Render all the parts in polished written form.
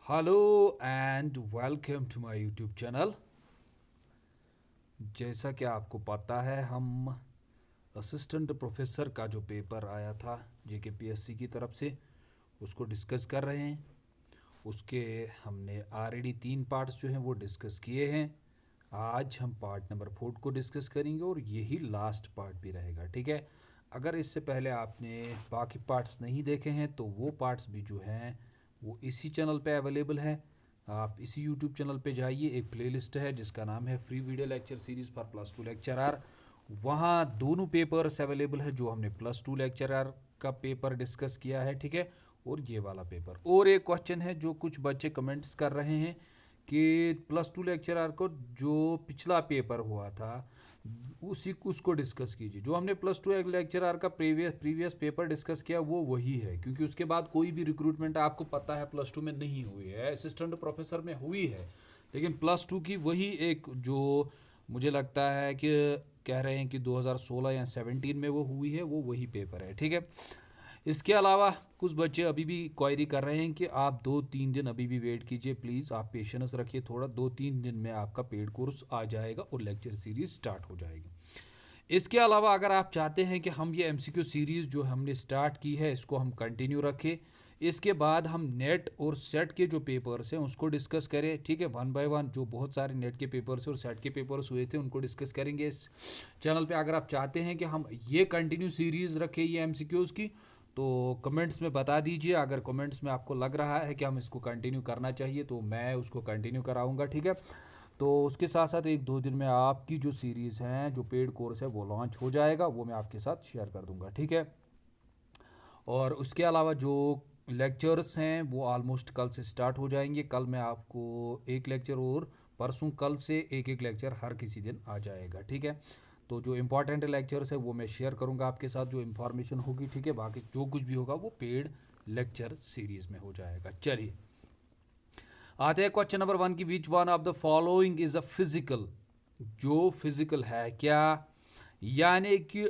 Hello and welcome to my YouTube channel. जैसा कि आपको पता है, हम असिस्टेंट प्रोफेसर का जो पेपर आया था जेकेपीएससी की तरफ से उसको डिस्कस कर रहे हैं। उसके हमने ऑलरेडी 3 पार्ट्स जो हैं वो डिस्कस किए हैं। आज हम पार्ट नंबर 4 को डिस्कस करेंगे और यही लास्ट पार्ट भी रहेगा, ठीक है। अगर इससे पहले आपने बाकी पार्ट्स नहीं देखे हैं तो वो पार्ट्स भी जो हैं वो इसी चैनल पे अवेलेबल है। आप इसी यूट्यूब चैनल पे जाइए, एक प्लेलिस्ट है जिसका नाम है free video lecture series for +2 lecturer. वहाँ दोनों पेपर्स अवेलेबल है, जो हमने +2 लेक्चरर का पेपर डिस्कस किया है, ठीक है, और ये वाला पेपर। और एक क्वेश्चन है जो कुछ बच्चे कमेंट्स कर रहे हैं कि +2 लेक्चरर को जो पिछला पेपर हुआ था उसी उसको डिस्कस कीजिए। जो हमने +2 लेक्चरर का प्रीवियस पेपर डिस्कस किया वो वही है, क्योंकि उसके बाद कोई भी रिक्रूटमेंट आपको पता है +2 में नहीं हुई है। असिस्टेंट प्रोफेसर में हुई है, लेकिन +2 की वही एक जो मुझे लगता है कि कह रहे हैं कि 2016 या 17 में वो हुई है, वो वही पेपर है, ठीक है। इसके अलावा कुछ बच्चे अभी भी क्वायरी कर रहे हैं कि आप 2-3 दिन अभी भी वेट कीजिए, प्लीज़ आप पेशेंस रखिए थोड़ा। 2-3 दिन में आपका पेड कोर्स आ जाएगा और लेक्चर सीरीज़ स्टार्ट हो जाएगी। इसके अलावा अगर आप चाहते हैं कि हम ये एमसीक्यू सीरीज़ जो हमने स्टार्ट की है इसको हम कंटिन्यू रखें, इसके बाद हम नेट और सेट के जो पेपर्स हैं उसको डिस्कस करें, ठीक है, 1 बाय 1। जो बहुत सारे नेट के पेपर्स और सेट के पेपर्स हुए थे उनको डिस्कस करेंगे इस चैनल पे। अगर आप चाहते हैं कि हम ये कंटिन्यू सीरीज़ रखें ये एमसीक्यूज़ की, तो कमेंट्स में बता दीजिए। अगर कमेंट्स में आपको लग रहा है कि हम इसको कंटिन्यू करना चाहिए तो मैं उसको कंटिन्यू कराऊंगा, ठीक है। तो उसके साथ साथ 1-2 दिन में आपकी जो सीरीज़ हैं, जो पेड कोर्स है, वो लॉन्च हो जाएगा, वो मैं आपके साथ शेयर कर दूंगा, ठीक है। और उसके अलावा जो लेक्चर्स हैं वो ऑलमोस्ट कल से स्टार्ट हो जाएंगे। कल मैं आपको एक लेक्चर और परसों कल से एक एक लेक्चर हर किसी दिन आ जाएगा, ठीक है। तो जो इंपॉर्टेंट लेक्चर्स है वो मैं शेयर करूंगा आपके साथ, जो इन्फॉर्मेशन होगी, ठीक है। बाकी जो कुछ भी होगा वो पेड लेक्चर सीरीज़ में हो जाएगा। चलिए आते हैं क्वेश्चन नंबर 1 की, which one of the following is a physical. जो फिजिकल है क्या, यानी कि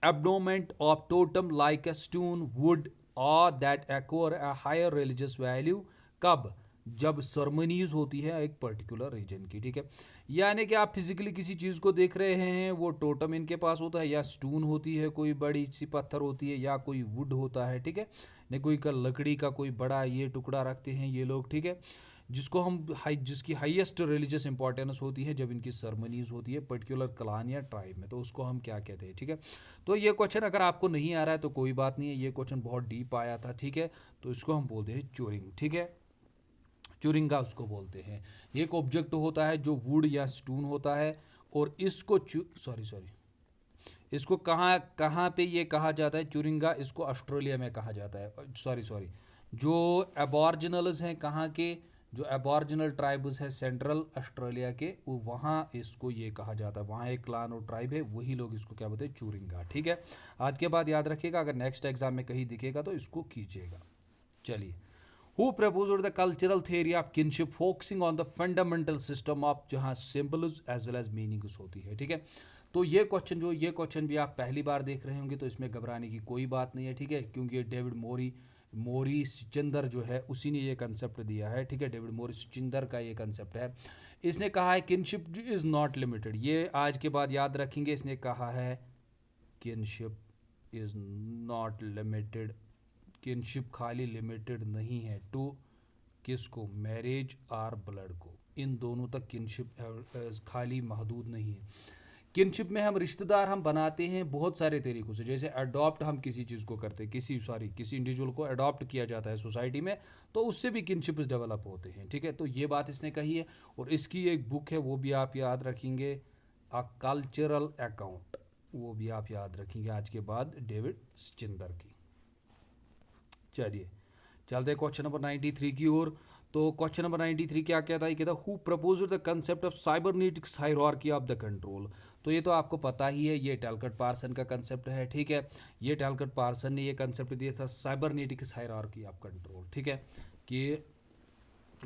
abnorment of totem like a stone wood or that acquire a higher religious value। कब? जब सरमनीज होती है एक पर्टिकुलर रीजन की, ठीक है। यानी कि आप फिजिकली किसी चीज़ को देख रहे हैं, वो टोटम इनके पास होता है, या स्टोन होती है, कोई बड़ी सी पत्थर होती है, या कोई वुड होता है, ठीक है। नहीं कोई का लकड़ी का कोई बड़ा ये टुकड़ा रखते हैं ये लोग, ठीक है, जिसको हम जिसकी हाईएस्ट रिलीजियस इंपॉर्टेंस होती है जब इनकी सरमनीज होती है पर्टिकुलर क्लान या ट्राइब में, तो उसको हम क्या कहते हैं, ठीक है। तो ये क्वेश्चन अगर आपको नहीं आ रहा है तो कोई बात नहीं है, ये क्वेश्चन बहुत डीप आया था, ठीक है। तो इसको हम बोलते हैं चूरिंग, ठीक है, चुरिंगा उसको बोलते हैं। ये एक ऑब्जेक्ट होता है जो वुड या स्टोन होता है, और इसको सॉरी सॉरी इसको कहाँ कहाँ पे ये कहा जाता है चुरिंगा, इसको ऑस्ट्रेलिया में कहा जाता है। सॉरी सॉरी जो एबॉर्जिनल्स हैं, कहाँ के, जो एबॉर्जिनल ट्राइब्स हैं सेंट्रल ऑस्ट्रेलिया के, वो वहाँ इसको ये कहा जाता है। वहाँ एक क्लान और ट्राइब है, वही लोग इसको क्या बोलते हैं, चूरिंगा, ठीक है। आज के बाद याद रखिएगा, अगर नेक्स्ट एग्जाम में कहीं दिखेगा तो इसको कीजिएगा। चलिए, who proposed the cultural theory of kinship focusing on the fundamental system of, जहाँ symbols as well as meanings होती है, ठीक है। तो ये क्वेश्चन भी आप पहली बार देख रहे होंगे, तो इसमें घबराने की कोई बात नहीं है, ठीक है, क्योंकि ये डेविड मोरिस चिंदर जो है उसी ने ये कंसेप्ट दिया है, ठीक है। डेविड मोरिस चिंदर का ये कंसेप्ट है। इसने कहा है किनशिप इज़ नॉट लिमिटेड, ये आज के बाद याद रखेंगे। इसने कहा है kinship is not limited, kinship खाली लिमिटेड नहीं है टू किसको, मैरिज और ब्लड को, इन दोनों तक किनशिप खाली महदूद नहीं है। किनशिप में हम रिश्तेदार हम बनाते हैं बहुत सारे तरीक़ों से, जैसे अडॉप्ट हम किसी चीज़ को करते हैं, किसी इंडिविजुअल को अडॉप्ट किया जाता है सोसाइटी में, तो उससे भी किनशिप्स डेवलप होते हैं, ठीक है। तो ये बात इसने कही है, और इसकी एक बुक है वो भी आप याद रखेंगे, अ कल्चरल अकाउंट, वो भी आप याद रखेंगे आज के बाद, डेविड चिंदर की। चलिए चलते हैं क्वेश्चन नंबर 93 की ओर। तो क्वेश्चन नंबर 93 क्या कहता है, कहता है who proposed the concept of cybernetics hierarchy of the control. तो ये तो आपको पता ही है, ये टैलकट पार्सन का कंसेप्ट है, ठीक है। ये टैलकट पार्सन ने ये कंसेप्ट दिया था, साइबरनेटिक्स हायरार्की ऑफ कंट्रोल, ठीक है, कि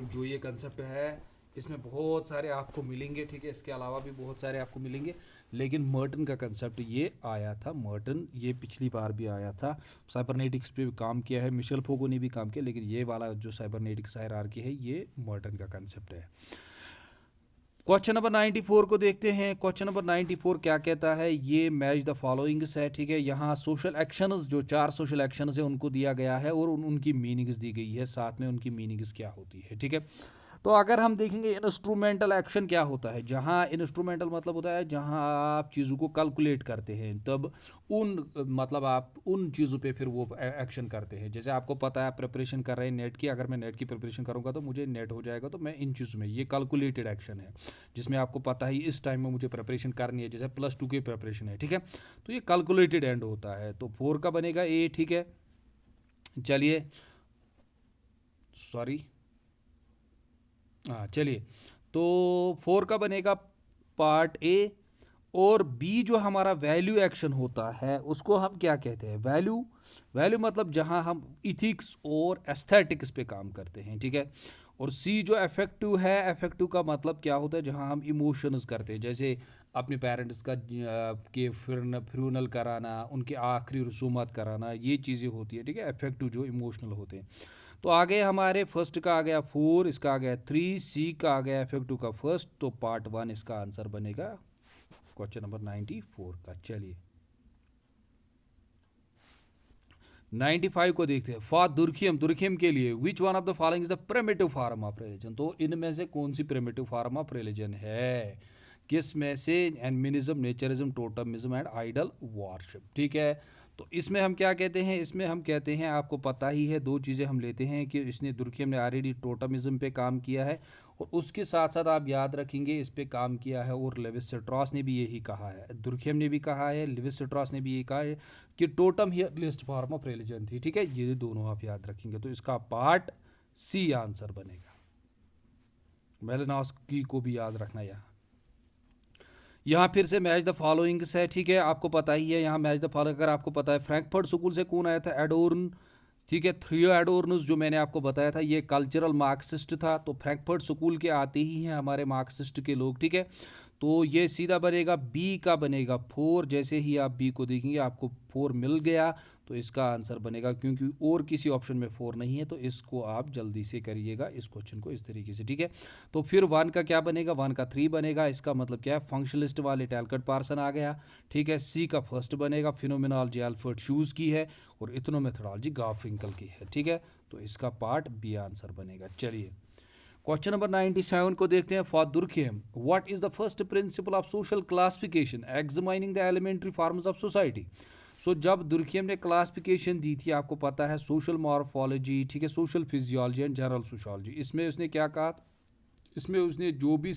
जो ये कंसेप्ट है इसमें बहुत सारे आपको मिलेंगे, ठीक है, इसके अलावा भी बहुत सारे आपको मिलेंगे, लेकिन मर्टन का कंसेप्ट ये आया था। मर्टन ये पिछली बार भी आया था, साइबरनेटिक्स पे भी काम किया है, मिशेल फोगो ने भी काम किया, लेकिन ये वाला जो साइबरनेटिक्स हायरार्की है ये मर्टन का कंसेप्ट है। क्वेश्चन नंबर 94 को देखते हैं। क्वेश्चन नंबर 94 क्या कहता है, ये मैच द फॉलोइंग्स है, ठीक है। यहाँ सोशल एक्शंस, जो 4 सोशल एक्शंस है उनको दिया गया है और उनकी मीनिंग्स दी गई है, साथ में उनकी मीनिंग्स क्या होती है, ठीक है। तो अगर हम देखेंगे इंस्ट्रूमेंटल एक्शन क्या होता है, जहाँ इंस्ट्रूमेंटल मतलब होता है जहाँ आप चीज़ों को कैलकुलेट करते हैं, तब मतलब आप उन चीज़ों पे फिर वो एक्शन करते हैं। जैसे आपको पता है आप प्रिपरेशन कर रहे हैं नेट की, अगर मैं नेट की प्रिपरेशन करूँगा तो मुझे नेट हो जाएगा, तो मैं इन चीज़ों में, ये कैलकुलेटेड एक्शन है जिसमें आपको पता है इस टाइम में मुझे प्रिपरेशन करनी है, जैसे +2 की प्रिपरेशन है, ठीक है। तो ये कैलकुलेटेड एंड होता है, तो 4 का बनेगा ए, ठीक है। चलिए, सॉरी, हाँ चलिए, तो 4 का बनेगा पार्ट ए। और बी जो हमारा वैल्यू एक्शन होता है उसको हम क्या कहते हैं, वैल्यू। वैल्यू मतलब जहाँ हम इथिक्स और एस्थेटिक्स पे काम करते हैं, ठीक है। और सी जो इफेक्टिव है, इफेक्टिव का मतलब क्या होता है, जहाँ हम इमोशंस करते हैं, जैसे अपने पेरेंट्स का के फ्यूनल कराना, उनके आखिरी रसूमात कराना, ये चीज़ें होती है, ठीक है, इफेक्टिव जो इमोशनल होते हैं। तो आगे हमारे फर्स्ट का आ गया 4, इसका आ गया 3, सी का आ गया इफेक्टिव का फर्स्ट, तो पार्ट 1 इसका आंसर बनेगा क्वेश्चन नंबर 94 का। चलिए 95 को देखते हैं। फॉर दुर्खियम, दुर्खियम के लिए which one of the following is the primitive form of religion, तो इनमें से कौन सी प्रिमिटिव फॉर्म ऑफ रिलीजन है, किस में से, एनिमिज्म, नेचरिज्म, टोटमिज्म एंड आइडल वर्शिप, ठीक है। तो इसमें हम क्या कहते हैं, इसमें हम कहते हैं, आपको पता ही है, दो चीज़ें हम लेते हैं कि इसने, दुर्खियम ने ऑलरेडी टोटमिज्म पे काम किया है, और उसके साथ साथ आप याद रखेंगे इस पे काम किया है, और लेविस स्ट्रॉस ने भी यही कहा है, दुर्खियम ने भी कहा है, लेविस स्ट्रॉस ने भी यही कहा है कि totem he list form of religion थी, ठीक है। ये दोनों आप याद रखेंगे, तो इसका पार्ट सी आंसर बनेगा। मेलिनोव्स्की को भी याद रखना यहाँ फिर से मैच द फॉलोइंग्स है, ठीक है, आपको पता ही है, यहाँ मैच द फॉलोइंग, अगर आपको पता है फ्रैंकफर्ट स्कूल से कौन आया था, एडोर्न, ठीक है। थियो एडोर्नस जो मैंने आपको बताया था ये कल्चरल मार्क्सिस्ट था, तो फ्रैंकफर्ट स्कूल के आते ही हैं हमारे मार्क्सिस्ट के लोग, ठीक है। तो ये सीधा बनेगा बी का बनेगा 4, जैसे ही आप बी को देखेंगे आपको 4 मिल गया, तो इसका आंसर बनेगा, क्योंकि और किसी ऑप्शन में 4 नहीं है, तो इसको आप जल्दी से करिएगा इस क्वेश्चन को इस तरीके से, ठीक है। तो फिर 1 का क्या बनेगा, 1 का 3 बनेगा, इसका मतलब क्या है, फंक्शनलिस्ट वाले टैलकट पार्सन आ गया, ठीक है। सी का फर्स्ट बनेगा, फिनोमिनोलॉजी अल्फ्रेड शूज की है, और इथनोमेथोडोलॉजी गार्फिंकल की है, ठीक है। तो इसका पार्ट बी आंसर बनेगा। चलिए क्वेश्चन नंबर 97 को देखते हैं। For Durkheim what is the first principle of social classification examining the elementary forms of society. So जब दुर्खियम ने क्लासिफिकेशन दी थी, आपको पता है सोशल मॉर्फोलॉजी, ठीक है, social physiology and general sociology, इसमें उसने क्या कहा, इसमें उसने जो भी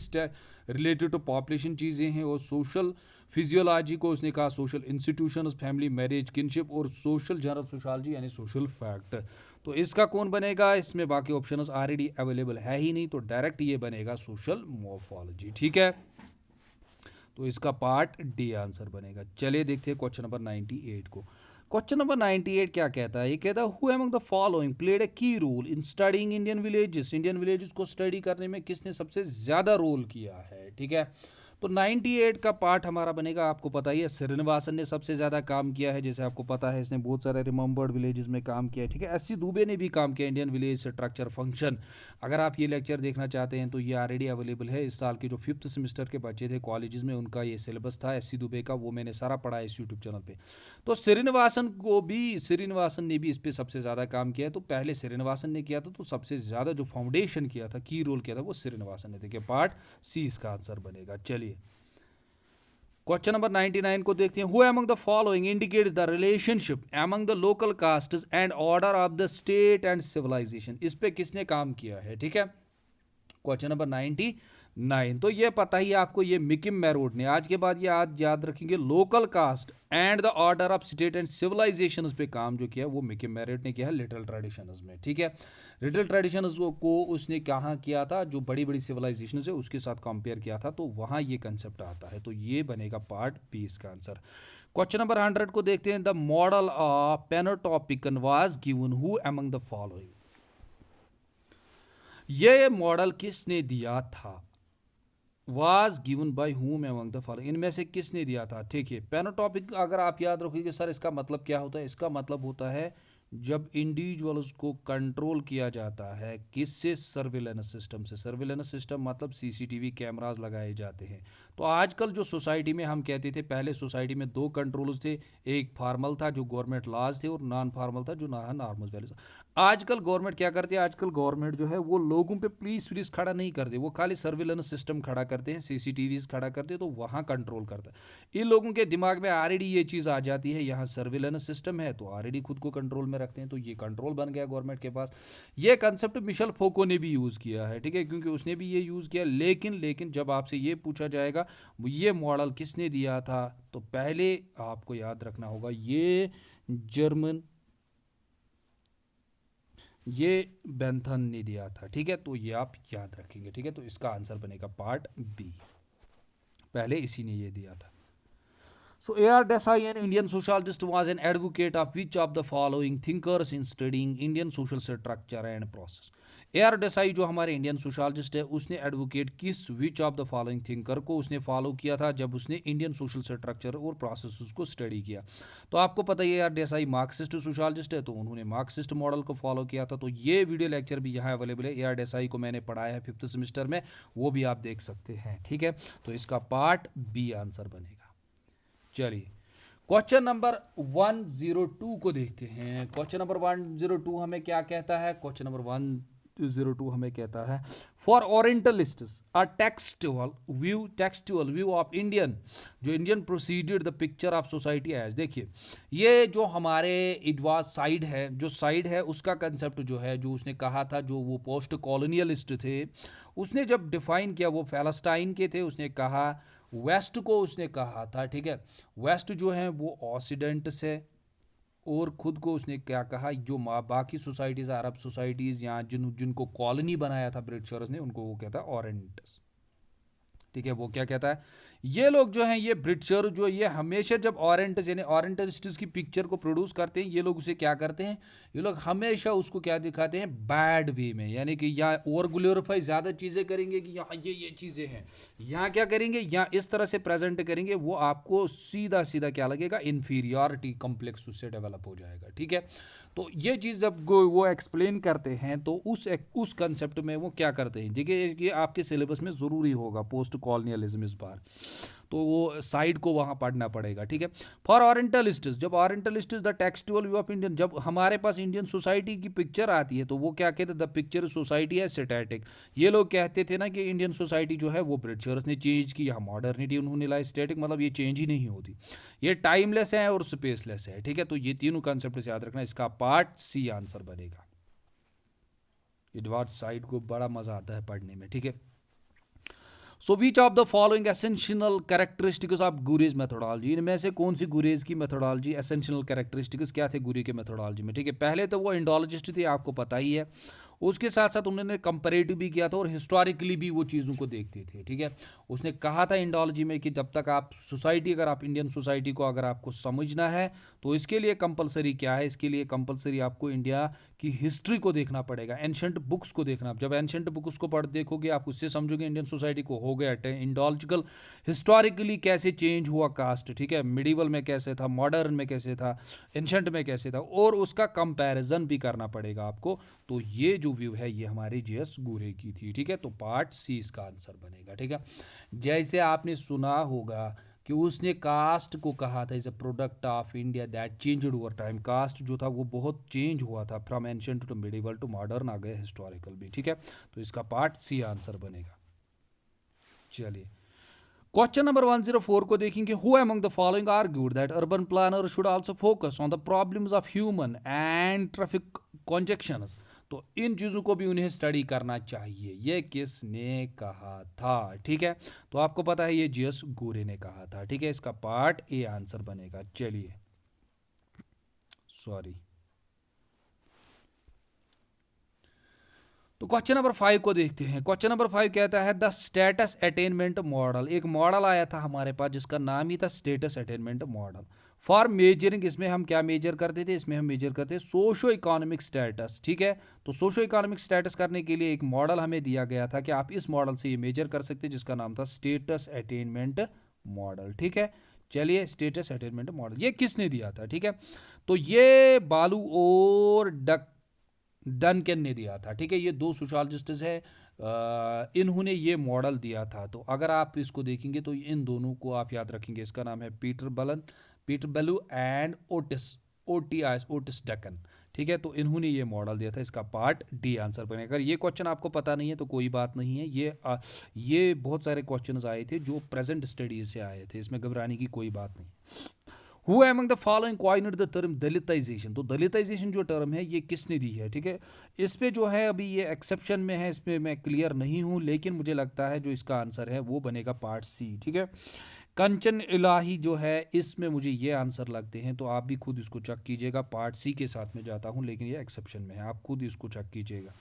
रिलेटेड टू पॉपुलेशन चीज़ें हैं, और सोशल फिजियोलॉजी को उसने कहा social institutions, family, marriage, kinship, और सोशल जनरल सोशोलॉजी यानी सोशल फैक्ट। तो इसका कौन बनेगा, इसमें बाकी ऑप्शंस ऑलरेडी अवेलेबल है ही नहीं, तो डायरेक्ट ये बनेगा सोशल मॉर्फोलॉजी, ठीक है। तो इसका पार्ट डी आंसर बनेगा। चलिए देखते हैं क्वेश्चन नंबर 98 को। क्वेश्चन नंबर 98 क्या कहता है, ये कहता है who among the following played a key role in studying Indian villages, Indian villages को स्टडी करने में किसने सबसे ज़्यादा रोल किया है, ठीक है। तो 98 का पार्ट हमारा बनेगा, आपको पता ही है श्रीनिवासन ने सबसे ज़्यादा काम किया है, जैसे आपको पता है इसने बहुत सारे रिमेंबर्ड विलेजेस में काम किया है, ठीक है। एस सी दुबे ने भी काम किया इंडियन विलेज स्ट्रक्चर फंक्शन। अगर आप ये लेक्चर देखना चाहते हैं तो ये ऑलरेडी अवेलेबल है, इस साल के जो 5th सेमेस्टर के बच्चे थे कॉलेजेस में उनका ये सिलेबस था एस सी दुबे का, वो मैंने सारा पढ़ा है इस यूट्यूब चैनल पर। तो श्रीनिवासन ने भी इस पर सबसे ज़्यादा काम किया है, तो पहले श्रीनिवासन ने किया था, तो सबसे ज़्यादा जो फाउंडेशन किया था, की रोल किया था, वो श्रीनिवासन ने। देखिए पार्ट सी इसका आंसर बनेगा। चलिए क्वेश्चन नंबर 99 को देखते हैं। Who among the following indicates the relationship among the local castes and order of the state and civilisation, इस पे किसने काम किया है, ठीक है। क्वेश्चन नंबर 99, तो ये पता ही आपको, ये मिकिम मैरोड ने, आज के बाद ये आज याद रखेंगे, local caste and the order of state and civilisation पे काम जो किया वो मिकिम मैरोड ने किया है लिटिल ट्रेडिशंस में, ठीक है। लिटिल ट्रेडिशंस को उसने कहाँ किया था, जो बड़ी बड़ी सिविलाइजेशन है उसके साथ कंपेयर किया था, तो वहाँ ये कंसेप्ट आता है, तो ये बनेगा पार्ट बी इसका आंसर। क्वेश्चन नंबर 100 को देखते हैं। The model of panopticon was given who among the following, ये मॉडल किसने दिया था? Was given by whom among the following, इनमें से किसने दिया था? ठीक है, पेनोटॉपिक अगर आप याद रखोगे सर इसका मतलब क्या होता है, इसका मतलब होता है जब इंडिविजुअल्स को कंट्रोल किया जाता है किससे? सर्विलेंस सिस्टम से। सर्विलेंस सिस्टम मतलब सीसीटीवी कैमरास लगाए जाते हैं। तो आजकल जो सोसाइटी में हम कहते थे, पहले सोसाइटी में दो कंट्रोल्स थे, एक फार्मल था जो गवर्नमेंट लॉज थे और नॉन फार्मल था जो नॉर्मल वैल्यूज। आजकल गवर्नमेंट क्या करती है? आजकल गवर्नमेंट जो है वो लोगों पे पुलिस वुलिस खड़ा नहीं करते, वो खाली सर्विलेंस सिस्टम खड़ा करते हैं, सीसीटीवीज खड़ा करते हैं, तो वहाँ कंट्रोल करता है। इन लोगों के दिमाग में ऑलरेडी ये चीज़ आ जाती है, यहाँ सर्विलेंस सिस्टम है तो ऑलरेडी खुद को कंट्रोल में रखते हैं, तो ये कंट्रोल बन गया गवर्नमेंट के पास। ये कंसेप्ट मिशेल फोको ने भी यूज़ किया है, ठीक है, क्योंकि उसने भी ये यूज़ किया। लेकिन जब आपसे ये पूछा जाएगा ये मॉडल किसने दिया था, तो पहले आपको याद रखना होगा ये जर्मन, ये बेंथन ने दिया था, ठीक है, तो ये आप याद रखेंगे, ठीक है। तो इसका आंसर बनेगा पार्ट बी, पहले इसी ने ये दिया था। So A.R. Desai, an Indian sociologist, was an advocate of which of the following thinkers in studying Indian social structure and process? A.R. Desai जो हमारे इंडियन सोशोलॉजिस्ट है, उसने एडवोकेट किस विच ऑफ द फॉलोइंग थिंकर को उसने follow किया था जब उसने इंडियन सोशल स्ट्रक्चर और प्रोसेस को स्टडी किया? तो आपको पता है A.R. Desai मार्क्सिस्ट सोशोलॉजिस्ट है, तो उन्होंने मार्क्सिस्ट मॉडल को फॉलो किया था। तो ये वीडियो लेक्चर भी यहाँ अवेलेबल है, A.R. Desai को मैंने पढ़ाया है 5th सेमेस्टर में, वो भी आप देख सकते हैं, ठीक है। तो इसका पार्ट बी आंसर बनेगा। चलिए क्वेश्चन नंबर 102 को देखते हैं। क्वेश्चन नंबर 102 हमें क्या कहता है? क्वेश्चन नंबर 102 हमें कहता है for orientalists a textual view of Indian, जो Indian proceeded the picture of society as. देखिए ये जो हमारे इडवाज साइड है, जो साइड है उसका कंसेप्ट जो है, जो उसने कहा था, जो वो पोस्ट कॉलोनियलिस्ट थे, उसने जब डिफाइन किया, वो पैलेस्टाइन के थे, उसने कहा वेस्ट को उसने कहा था, ठीक है, वेस्ट जो है वो ऑक्सीडेंट से, और खुद को उसने क्या कहा, जो बाकी सोसाइटीज़, अरब सोसाइटीज़ यहाँ जिनको कॉलोनी बनाया था ब्रिटिशर्स ने, उनको वो कहता है ओरिएंटस, ठीक है। वो क्या कहता है, ये लोग जो हैं, ये ब्रिटिशर जो, ये हमेशा जब ओरिएंटस यानी ओरिएंटलिस्ट्स की पिक्चर को प्रोड्यूस करते हैं, ये लोग उसे क्या करते हैं, ये लोग हमेशा उसको क्या दिखाते हैं, बैड वे में, यानी कि यहाँ ओवर ग्लोरीफाई ज़्यादा चीज़ें करेंगे कि यहाँ ये चीज़ें हैं, यहाँ क्या करेंगे, यहाँ इस तरह से प्रेजेंट करेंगे, वो आपको सीधा सीधा क्या लगेगा, इन्फीरियरिटी कॉम्प्लेक्स उससे डेवलप हो जाएगा, ठीक है। तो ये चीज़ जब वो एक्सप्लेन करते हैं तो उस कंसेप्ट में वो क्या करते हैं, देखिए ये आपके सिलेबस में ज़रूरी होगा पोस्ट कॉलोनियलिज्म इस बार, तो वो साइड को वहाँ पढ़ना पड़ेगा, ठीक है। फॉर ओरिएंटलिस्ट्स, जब orientalists the textual view of Indian, जब हमारे पास इंडियन सोसाइटी की पिक्चर आती है तो वो क्या कहते हैं, द पिक्चर सोसाइटी है स्टैटिक। ये लोग कहते थे ना कि इंडियन सोसाइटी जो है वो ब्रिटिशर्स ने चेंज की, यहाँ मॉडर्निटी उन्होंने लाई, स्टैटिक मतलब ये चेंज ही नहीं होती, ये टाइमलेस है और स्पेसलेस है, ठीक है। तो ये तीनों कंसेप्ट से याद रखना, इसका पार्ट सी आंसर बनेगा। एडवांस साइड को बड़ा मजा आता है पढ़ने में, ठीक है। So which of the following essential characteristics of Ghurye's methodology, इनमें से कौन सी गुरेज की मेथोडोलॉजी, एसेंशियल कैरेक्टरिस्टिक्स क्या थे गुरे के मेथोडोलॉजी में, ठीक है। पहले तो वो इंडोलॉजिस्ट थे, आपको पता ही है, उसके साथ साथ उन्होंने कंपेरेटिव भी किया था और हिस्टोरिकली भी वो चीज़ों को देखते थे, ठीक है। उसने कहा था इंडोलॉजी में कि जब तक आप सोसाइटी, अगर आप इंडियन सोसाइटी को अगर आपको समझना है तो इसके लिए कंपलसरी क्या है, इसके लिए कंपलसरी आपको इंडिया की हिस्ट्री को देखना पड़ेगा, एंशंट बुक्स को देखना। जब एंशंट बुक्स को पढ़ देखोगे आप, उससे समझोगे इंडियन सोसाइटी को हो गया इंडोलॉजिकल, हिस्टोरिकली कैसे चेंज हुआ कास्ट, ठीक है, मिडिवल में कैसे था, मॉडर्न में कैसे था, एंशंट में कैसे था, और उसका कंपैरिजन भी करना पड़ेगा आपको। तो ये जो व्यू है ये हमारी जेएस गुरे की थी, ठीक है। तो पार्ट सी इसका आंसर बनेगा, ठीक है। जैसे आपने सुना होगा कि उसने कास्ट को कहा था is a product of India that changed over time, caste जो था वो बहुत चेंज हुआ था, from ancient to medieval to modern आ गए, हिस्टोरिकल भी, ठीक है। तो इसका पार्ट सी आंसर बनेगा। चलिए क्वेश्चन नंबर 104 को देखेंगे। Who among the following argued that urban planner should also focus on the problems of human and traffic congestions, तो इन चीज़ों को भी उन्हें स्टडी करना चाहिए, ये किसने कहा था, ठीक है। तो आपको पता है ये जीएस गुरे ने कहा था, ठीक है। इसका पार्ट ए आंसर बनेगा। चलिए सॉरी, तो क्वेश्चन नंबर 5 को देखते हैं। क्वेश्चन नंबर 5 कहता है द स्टेटस अटेनमेंट मॉडल, एक मॉडल आया था हमारे पास जिसका नाम ही था status attainment model, for measuring, इसमें हम क्या मेजर करते थे, इसमें हम मेजर करते हैं सोशो इकोनॉमिक स्टेटस, ठीक है। तो सोशो इकोनॉमिक स्टेटस करने के लिए एक मॉडल हमें दिया गया था कि आप इस मॉडल से ये मेजर कर सकते हैं, जिसका नाम था स्टेटस अटेनमेंट मॉडल, ठीक है। चलिए, स्टेटस अटेनमेंट मॉडल ये किसने दिया था, ठीक है। तो ये बालू और डनकन ने दिया था, ठीक है। ये दो सोशोलॉजिस्ट हैं, इन्होंने ये मॉडल दिया था। तो अगर आप इसको देखेंगे तो इन दोनों को आप याद रखेंगे, इसका नाम है पीटर बेलू एंड ओटिस डकन, ठीक है। तो इन्होंने ये मॉडल दिया था, इसका पार्ट डी आंसर बनेगा। अगर ये क्वेश्चन आपको पता नहीं है तो कोई बात नहीं है, ये बहुत सारे क्वेश्चंस आए थे जो प्रेजेंट स्टडीज से आए थे, इसमें घबराने की कोई बात नहीं। Who among the following coined the term दलिताइजेशन, तो दलिताइजेशन जो टर्म है ये किसने दी है, ठीक है। इस पे जो है अभी ये एक्सेप्शन में है, इसमें मैं क्लियर नहीं हूँ, लेकिन मुझे लगता है जो इसका आंसर है वो बनेगा पार्ट सी, ठीक है। कंचन इलाही जो है, इसमें मुझे ये आंसर लगते हैं, तो आप भी खुद इसको चेक कीजिएगा। पार्ट सी के साथ में जाता हूँ, लेकिन ये एक्सेप्शन में है, आप खुद इसको चेक कीजिएगा।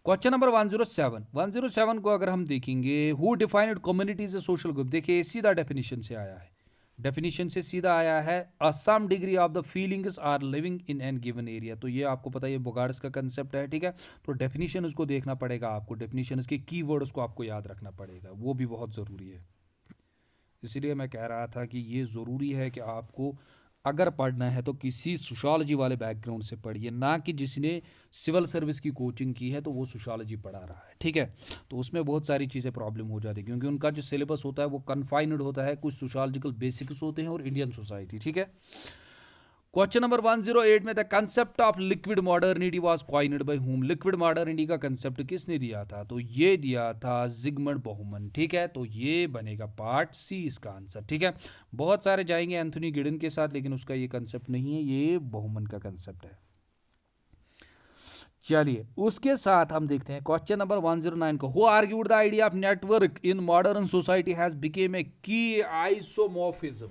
क्वेश्चन नंबर 107 को अगर हम देखेंगे, who defined community is a social group, देखिए सीधा डेफिनेशन से आया है, डेफिनेशन से सीधा आया है। A some degree of the feelings are living in an given area, तो ये आपको पता है ये बोगार्ड्स का कंसेप्ट है, ठीक है। तो डेफिनेशन उसको देखना पड़ेगा आपको, डेफिनेशन के कीवर्ड्स को आपको याद रखना पड़ेगा, वो भी बहुत ज़रूरी है। इसीलिए मैं कह रहा था कि ये ज़रूरी है कि आपको अगर पढ़ना है तो किसी सोशियोलॉजी वाले बैकग्राउंड से पढ़िए, ना कि जिसने सिविल सर्विस की कोचिंग की है तो वो सोशियोलॉजी पढ़ा रहा है, ठीक है। तो उसमें बहुत सारी चीज़ें प्रॉब्लम हो जाती है, क्योंकि उनका जो सिलेबस होता है वो कन्फाइंड होता है, कुछ सोशियोलॉजिकल बेसिक्स होते हैं और इंडियन सोसाइटी, ठीक है। क्वेश्चन नंबर 108 में the concept of liquid modernity was coined by whom, liquid modernity का कंसेप्ट किसने दिया था, तो ये दिया था जिगमंड बोहमन, ठीक है। तो ये बनेगा पार्ट सी इसका आंसर, ठीक है। बहुत सारे जाएंगे एंथनी गिडन के साथ, लेकिन उसका ये कंसेप्ट नहीं है, ये बोहमन का कंसेप्ट है। चलिए, उसके साथ हम देखते हैं क्वेश्चन नंबर 109 को, who argued the idea of network in modern society has became a की आइसोमॉर्फिज्म,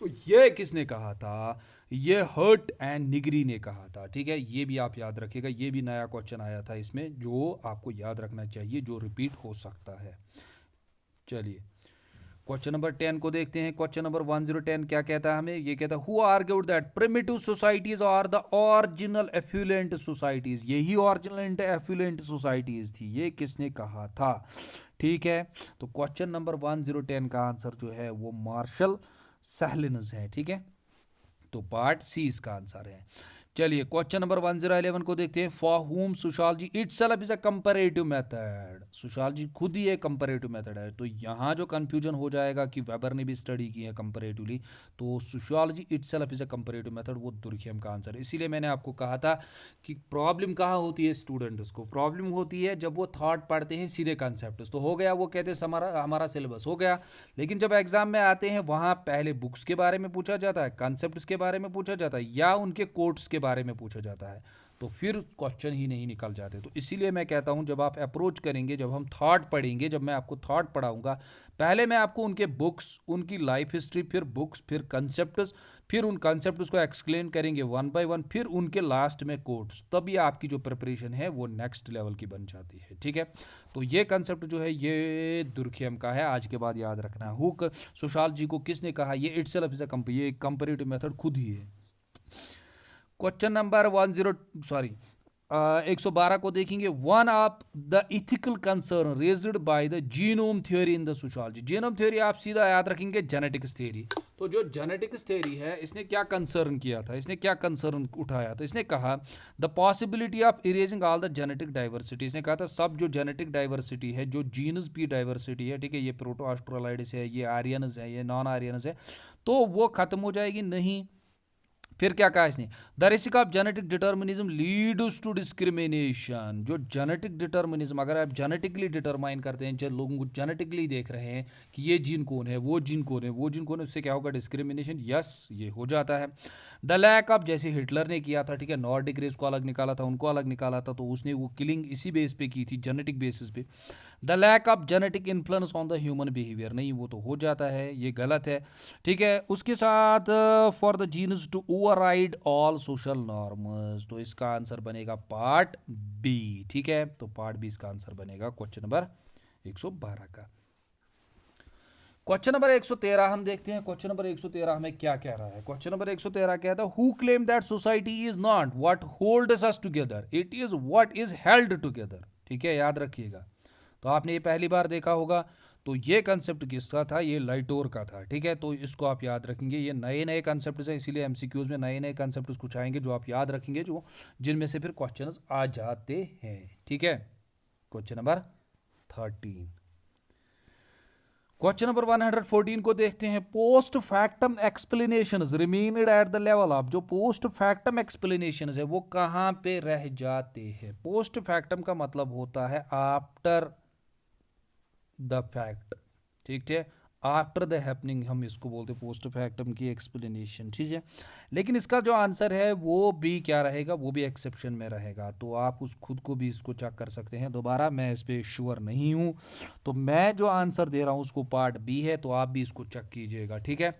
तो ये किसने कहा था, ये हर्ट एंड निगरी ने कहा था, ठीक है। ये भी आप याद रखिएगा, ये भी नया क्वेश्चन आया था इसमें, जो आपको याद रखना चाहिए, जो रिपीट हो सकता है। चलिए, क्वेश्चन नंबर 10 को देखते हैं। क्वेश्चन नंबर 1010 क्या कहता है हमें, ये कहता है who argued that primitive societies are the original affluent societies, यही ओरिजिनल एफ्लुएंट सोसाइटीज थी, ये किसने कहा था, ठीक है। तो क्वेश्चन नंबर 1010 का आंसर जो है वो मार्शल सैलिनस है, ठीक है। तो पार्ट सी इसका आंसर है। चलिए, क्वेश्चन नंबर 1011 को देखते हैं, फॉर हुम sociology itself is a comparative method, sociology खुद ही एक कंपैरेटिव मेथड है। तो यहाँ जो कंफ्यूजन हो जाएगा कि वेबर ने भी स्टडी की है कंपैरेटिवली, तो sociology itself is a comparative method, वो दुर्खियम का आंसर है। इसीलिए मैंने आपको कहा था कि प्रॉब्लम कहाँ होती है स्टूडेंट्स को, प्रॉब्लम होती है जब वो थॉट पढ़ते हैं सीधे कंसेप्ट, तो हो गया, वो कहते हैं हमारा सिलेबस हो गया, लेकिन जब एग्जाम में आते हैं वहाँ पहले बुक्स के बारे में पूछा जाता है, कंसेप्ट के बारे में पूछा जाता है, या उनके कोट्स के बारे में पूछा जाता है, तो फिर क्वेश्चन ही नहीं निकल जाते। तो इसीलिए मैं कहता हूं, जब आप अप्रोच करेंगे, जब हम थॉट पढ़ेंगे, जब मैं आपको थॉट पढ़ाऊंगा, पहले मैं आपको उनके बुक्स, उनकी लाइफ हिस्ट्री, फिर बुक्स, फिर कंसेप्ट्स, फिर उन कंसेप्ट्स को एक्सप्लेन करेंगे वन बाय वन, फिर उनके लास्ट में कोट्स, तभी आपकी जो प्रिपरेशन है वो नेक्स्ट लेवल की बन जाती है, ठीक है। तो ये कंसेप्ट जो है ये दुर्खियम का है, आज के बाद याद रखना। हुक सोशियोलॉजी को किसने कहा, ये इटसेल्फ इज अ ये कंपैरेटिव मेथड खुद ही है। क्वेश्चन नंबर 112 को देखेंगे, one of the ethical concern raised by the genome theory in the sociology, genome theory आप सीधा याद रखेंगे जेनेटिक्स थ्योरी। तो जो जेनेटिक्स थ्योरी है, इसने क्या कंसर्न किया था, इसने क्या कंसर्न उठाया था, इसने कहा the possibility of erasing all the genetic diversity, इसने कहा था सब जो जेनेटिक डाइवर्सिटी है, जो जीनस की डाइवर्सिटी है, ठीक है, ये प्रोटो ऑस्ट्रेलाइड्स है, ये आर्यनस है, ये नॉन आर्यनस है, तो वो खत्म हो जाएगी, नहीं। फिर क्या कहा इसने, the risk of genetic determinism leads to discrimination, जो जेनेटिक डिटर्मिनिज्म, अगर आप जेनेटिकली डिटरमाइन करते हैं, जो लोगों को जेनेटिकली देख रहे हैं कि ये जीन कौन है, वो जीन कौन है, वो जीन कौन है, उससे क्या होगा, डिस्क्रिमिनेशन, यस ये हो जाता है। द लैक ऑफ, जैसे हिटलर ने किया था, ठीक है, नॉर्डिक रेस को अलग निकाला था, उनको अलग निकाला था, तो उसने वो किलिंग इसी बेस पे की थी, जेनेटिक बेसिस पे। The lack of genetic influence on the human behaviour, नहीं वो तो हो जाता है, ये गलत है, ठीक है। उसके साथ for the genes to override all social norms, तो इसका आंसर बनेगा पार्ट बी, ठीक है। तो पार्ट बी इसका आंसर बनेगा क्वेश्चन नंबर 112 का। क्वेश्चन नंबर 113 हम देखते हैं। क्वेश्चन नंबर 113 हमें क्या कह रहा है। क्वेश्चन नंबर 113 कहता है who claim that society is not what holds us together, it is what is held together. ठीक है, याद रखिएगा। तो आपने ये पहली बार देखा होगा। तो ये कंसेप्ट किसका था, ये लाइटोर का था। ठीक है, तो इसको आप याद रखेंगे। ये नए नए कंसेप्ट हैं, इसीलिए एमसीक्यूज में नए नए कंसेप्ट कुछ आएंगे जो आप याद रखेंगे, जो जिनमें से फिर क्वेश्चंस आ जाते हैं। ठीक है, क्वेश्चन नंबर 13, क्वेश्चन नंबर 114 को देखते हैं। Post factum explanations remained at the level of, जो पोस्ट फैक्टम एक्सप्लेनेशंस है वो कहां पे रह जाते हैं। पोस्ट फैक्टम का मतलब होता है आफ्टर द फैक्ट। ठीक है, आफ्टर द हैपनिंग हम इसको बोलते हैं पोस्ट फैक्टम की एक्सप्लेनेशन। ठीक है, लेकिन इसका जो आंसर है वो भी क्या रहेगा, वो भी एक्सेप्शन में रहेगा। तो आप उस खुद को भी इसको चेक कर सकते हैं। दोबारा मैं इस पर श्योर नहीं हूं, तो मैं जो आंसर दे रहा हूं उसको पार्ट बी है, तो आप भी इसको चेक कीजिएगा। ठीक है,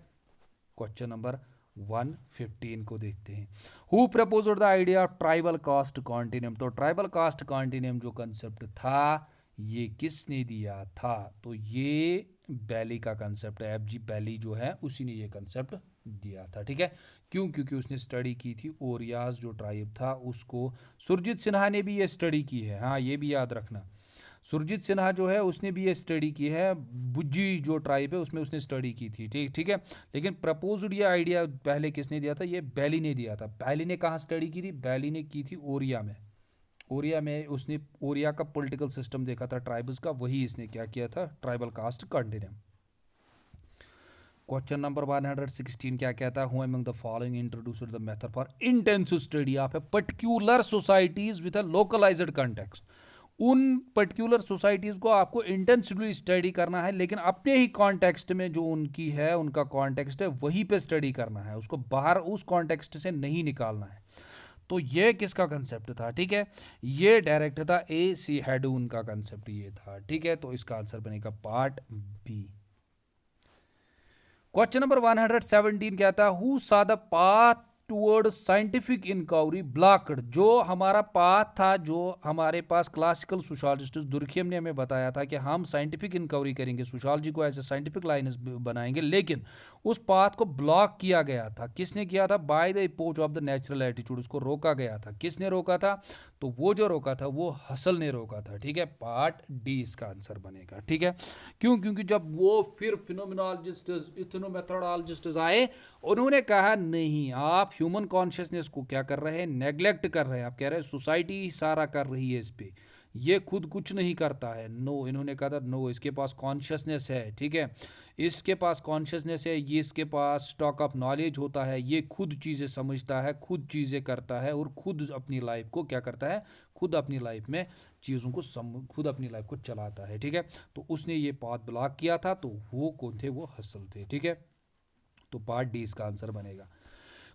क्वेश्चन नंबर 115 को देखते हैं। Who proposed the idea of tribal caste continuum. तो ट्राइबल कास्ट कॉन्टिन्यूम जो कंसेप्ट था ये किसने दिया था, तो ये बैली का कंसेप्ट है। एफजी बैली जो है उसी ने ये कंसेप्ट दिया था। ठीक है, क्यों, क्योंकि उसने स्टडी की थी ओरियाज जो ट्राइब था उसको। सुरजीत सिन्हा ने भी ये स्टडी की है, हाँ ये भी याद रखना। सुरजीत सिन्हा जो है उसने भी ये स्टडी की है। बुज्जी जो ट्राइब है उसमें उसने स्टडी की थी। ठीक ठीक है, लेकिन प्रपोज्ड ये आइडिया पहले किसने दिया था, ये बैली ने दिया था। बैली ने कहाँ स्टडी की थी, बैली ने की थी ओरिया में। ओरिया में उसने ओरिया का पॉलिटिकल सिस्टम देखा था ट्राइब्स का, वही इसने क्या किया था, tribal caste continuum. Question number 116 क्या कहता है, who among the following introduced the method for intensive study of a particular societies with a localised context. उन पर्टिकुलर सोसाइटीज को आपको इंटेंसिवली स्टडी करना है, लेकिन अपने ही कॉन्टेक्स्ट में जो उनकी है, उनका कॉन्टेक्स्ट है वहीं पे स्टडी करना है, उसको बाहर उस कॉन्टेक्स्ट से नहीं निकालना है। तो ये किसका कंसेप्ट था, ठीक है, ये डायरेक्ट था ए सी हेडून का कंसेप्ट ये था। ठीक है, तो इसका आंसर बनेगा पार्ट बी। क्वेश्चन नंबर 117 कहता है who saw the path toward scientific inquiry blocked. जो हमारा पाथ था, जो हमारे पास क्लासिकल सोशियोलॉजिस्ट दुर्खियम ने हमें बताया था कि हम साइंटिफिक इंक्वायरी करेंगे, सोशियोलॉजी को ऐसे साइंटिफिक लाइन्स बनाएंगे, लेकिन उस पाथ को ब्लॉक किया गया था। किसने किया था, by the approach of the natural attitude, उसको रोका गया था। किसने रोका था, तो वो जो रोका था वो हसल ने रोका था। ठीक है, पार्ट डी इसका आंसर बनेगा। ठीक है, क्यों, क्योंकि जब वो फिर फिनोमिनोलॉजिस्ट इथनोमेथोडोलॉजिस्ट आए, उन्होंने कहा नहीं, आप ह्यूमन कॉन्शियसनेस को क्या कर रहे हैं, नेग्लेक्ट कर रहे हैं। आप कह रहे हैं सोसाइटी सारा कर रही है इस पे, ये खुद कुछ नहीं करता है। नो, इन्होंने कहा था नो, इसके पास कॉन्शियसनेस है। ठीक है, इसके पास कॉन्शियसनेस है, ये इसके पास स्टॉक ऑफ नॉलेज होता है, ये खुद चीज़ें समझता है, खुद चीज़ें करता है, और खुद अपनी लाइफ को क्या करता है, खुद अपनी लाइफ में चीज़ों को खुद अपनी लाइफ को चलाता है। ठीक है, तो उसने ये पाथ ब्लॉक किया था, तो वो कौन थे, वो हसल थे। ठीक है, तो पार्ट डी इसका आंसर बनेगा।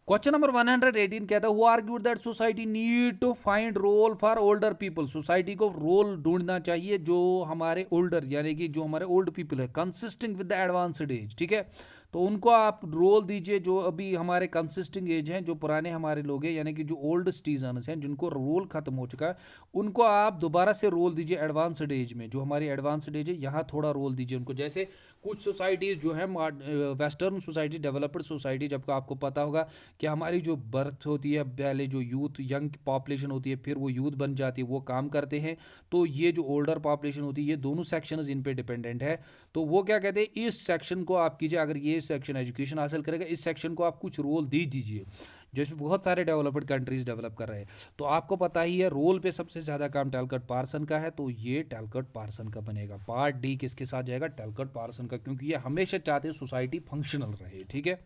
क्वेश्चन नंबर 118 कहता है who argued that society need to find role for older people. Society को रोल ढूंढना चाहिए जो हमारे ओल्डर, यानी कि जो हमारे ओल्ड पीपल है, consisting with the advanced age. ठीक है, तो उनको आप रोल दीजिए जो अभी हमारे कंसिस्टिंग एज हैं, जो पुराने हमारे लोग हैं, यानी कि जो ओल्ड सिटीजन्स हैं, जिनको रोल खत्म हो चुका है, उनको आप दोबारा से रोल दीजिए एडवांस्ड एज में। जो हमारी एडवांस्ड एज है, यहाँ थोड़ा रोल दीजिए उनको। जैसे कुछ सोसाइटीज़ जो है वेस्टर्न सोसाइटी, डेवलप्ड सोसाइटी, जब आपको पता होगा कि हमारी जो बर्थ होती है, पहले जो यूथ यंग पॉपुलेशन होती है, फिर वो यूथ बन जाती है, वो काम करते हैं, तो ये जो ओल्डर पॉपुलेशन होती है, ये दोनों सेक्शंस इन पे डिपेंडेंट है। तो वो क्या कहते हैं, इस सेक्शन को आप कीजिए, अगर ये सेक्शन एजुकेशन हासिल करेगा, इस सेक्शन को आप कुछ रोल दे दीजिए, जैसे बहुत सारे डेवलप्ड कंट्रीज डेवलप कर रहे हैं। तो आपको पता ही है रोल पे सबसे ज़्यादा काम टैलकट पार्सन का है, तो ये टैलकट पार्सन का बनेगा। पार्ट डी किसके साथ जाएगा, टैलकट पार्सन का, क्योंकि ये हमेशा चाहते हैं सोसाइटी फंक्शनल रहे। ठीक है,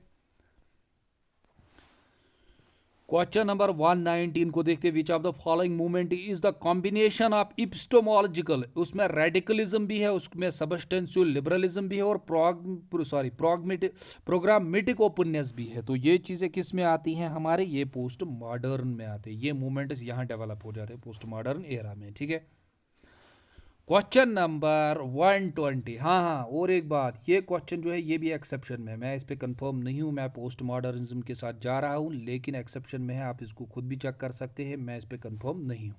क्वेश्चन नंबर 119 को देखते हैं। Which of the following movement is the combination of epistemological, उसमें रेडिकलिज्म भी है, उसमें सबस्टेंशियल लिबरलिज्म भी है, और प्रोग्रामेटिक ओपननेस भी है। तो ये चीज़ें किस में आती हैं हमारे, ये पोस्ट मॉडर्न में आते हैं। ये मूवमेंट्स यहाँ डेवलप हो जाते हैं पोस्ट मॉडर्न एरा में। ठीक है, क्वेश्चन नंबर 120, हाँ, और एक बात, ये क्वेश्चन जो है ये भी एक्सेप्शन में है, मैं इस पे कंफर्म नहीं हूँ, मैं पोस्ट मॉडर्निज्म के साथ जा रहा हूँ, लेकिन एक्सेप्शन में है, आप इसको खुद भी चेक कर सकते हैं, मैं इस पे कंफर्म नहीं हूँ।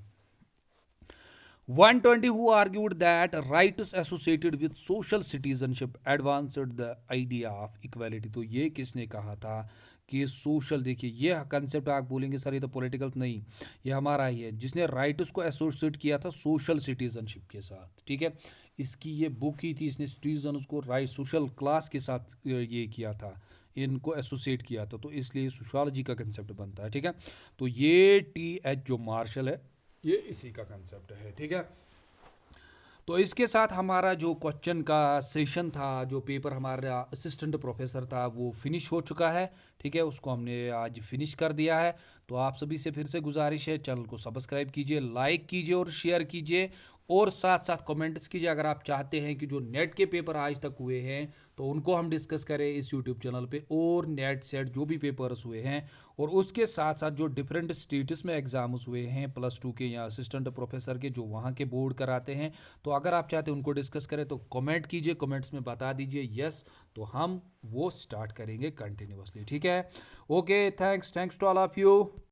120 who argued that rights associated with social citizenship advanced the idea of equality। तो ये किसने कहा था कि सोशल, देखिए ये कंसेप्ट आप बोलेंगे सर ये तो पॉलिटिकल नहीं, ये हमारा ही है, जिसने राइट्स को एसोसिएट किया था सोशल सिटीजनशिप के साथ, ठीक है। इसकी ये बुक ही थी, इसने सिटीजन को राइट सोशल क्लास के साथ ये किया था, इनको एसोसिएट किया था, तो इसलिए सोशोलॉजी का कंसेप्ट बनता है, ठीक है। तो ये TH जो मार्शल है ये इसी का कंसेप्ट है, ठीक है। तो इसके साथ हमारा जो क्वेश्चन का सेशन था, जो पेपर हमारा असिस्टेंट प्रोफेसर था वो फिनिश हो चुका है, ठीक है, उसको हमने आज फिनिश कर दिया है। तो आप सभी से फिर से गुजारिश है, चैनल को सब्सक्राइब कीजिए, लाइक कीजिए और शेयर कीजिए, और साथ साथ कमेंट्स कीजिए अगर आप चाहते हैं कि जो नेट के पेपर आज तक हुए हैं तो उनको हम डिस्कस करें इस यूट्यूब चैनल पे, और नेट सेट जो भी पेपर्स हुए हैं, और उसके साथ साथ जो डिफरेंट स्टेट्स में एग्जाम्स हुए हैं +2 के या असिस्टेंट प्रोफेसर के जो वहाँ के बोर्ड कराते हैं, तो अगर आप चाहते हैं उनको डिस्कस करें तो कमेंट कीजिए, कमेंट्स में बता दीजिए यस, तो हम वो स्टार्ट करेंगे कंटिन्यूसली, ठीक है। Okay, thanks to all of you.